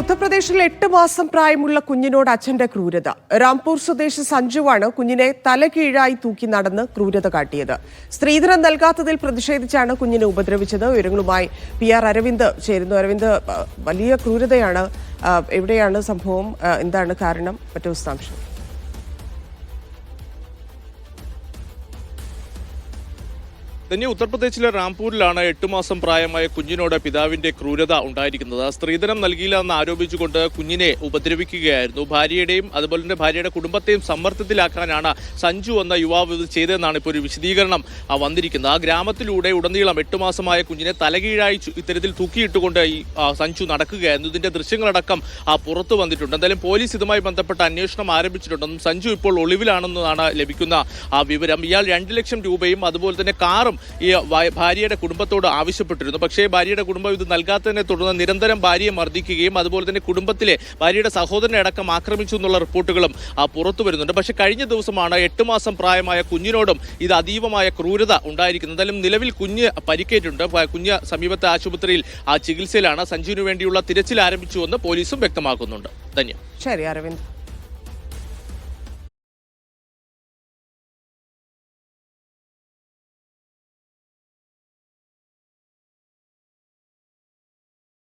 ഉത്തർപ്രദേശിൽ 8 മാസം പ്രായമുള്ള കുഞ്ഞിനോട് അച്ഛന്റെ ക്രൂരത. രാംപൂർ സ്വദേശി സഞ്ജുവാണ് കുഞ്ഞിനെ തലകീഴായി തൂക്കി നടന്ന് ക്രൂരത കാട്ടിയത്. സ്ത്രീധനം നൽകാത്തതിൽ പ്രതിഷേധിച്ചാണ് കുഞ്ഞിനെ ഉപദ്രവിച്ചത്. വിവരങ്ങളുമായി PR അരവിന്ദ് ചേരുന്നു. അരവിന്ദ്, വലിയ ക്രൂരതയാണ്. എവിടെയാണ് സംഭവം? എന്താണ് കാരണം? മറ്റു വിശദാംശങ്ങൾ. തന്നെ ഉത്തർപ്രദേശിലെ റാംപൂരിലാണ് 8 മാസം പ്രായമായ കുഞ്ഞിനോട് പിതാവിന്റെ ക്രൂരത ഉണ്ടായിരിക്കുന്നത്. സ്ത്രീധനം നൽകിയില്ല എന്ന് ആരോപിച്ചുകൊണ്ട് കുഞ്ഞിനെ ഉപദ്രവിക്കുകയായിരുന്നു. ഭാര്യയുടെയും അതുപോലെ തന്നെ ഭാര്യയുടെ കുടുംബത്തെയും സമ്മർദ്ദത്തിലാക്കാനാണ് സഞ്ജു എന്ന യുവാവ് ഇത് ചെയ്തതെന്നാണ് ഇപ്പോൾ ഒരു വിശദീകരണം വന്നിരിക്കുന്നത്. ആ ഗ്രാമത്തിലൂടെ ഉടനീളം 8 മാസമായ കുഞ്ഞിനെ തലകീഴായി ഇത്തരത്തിൽ തൂക്കിയിട്ടുകൊണ്ട് ഈ സഞ്ജു നടക്കുകയായിരുന്നു. ഇതിന്റെ ദൃശ്യങ്ങളടക്കം പുറത്തു വന്നിട്ടുണ്ട്. എന്തായാലും പോലീസ് ഇതുമായി ബന്ധപ്പെട്ട അന്വേഷണം ആരംഭിച്ചിട്ടുണ്ടെന്നും സഞ്ജു ഇപ്പോൾ ഒളിവിലാണെന്നതാണ് ലഭിക്കുന്ന വിവരം. ഇയാൾ 2 ലക്ഷം രൂപയും അതുപോലെ തന്നെ കാറും ഈ ഭാര്യയുടെ കുടുംബത്തോട് ആവശ്യപ്പെട്ടിരുന്നു. പക്ഷേ ഭാര്യയുടെ കുടുംബം ഇത് നൽകാത്തതിനെ തുടർന്ന് നിരന്തരം ഭാര്യയെ മർദ്ദിക്കുകയും അതുപോലെ തന്നെ കുടുംബത്തിലെ ഭാര്യയുടെ സഹോദരനെ അടക്കം ആക്രമിച്ചു എന്നുള്ള റിപ്പോർട്ടുകളും പുറത്തു വരുന്നുണ്ട്. പക്ഷേ കഴിഞ്ഞ ദിവസമാണ് 8 മാസം പ്രായമായ കുഞ്ഞിനോടും ഇത് അതീവമായ ക്രൂരത ഉണ്ടായിരിക്കുന്നത്. എന്തായാലും നിലവിൽ കുഞ്ഞ് പരിക്കേറ്റുണ്ട്. കുഞ്ഞ് സമീപത്തെ ആശുപത്രിയിൽ ചികിത്സയിലാണ്. സഞ്ജുവിന് വേണ്ടിയുള്ള തിരച്ചിൽ ആരംഭിച്ചുവെന്ന് പോലീസും വ്യക്തമാക്കുന്നുണ്ട്. ധന്യ. ശരി അരവിന്ദ്.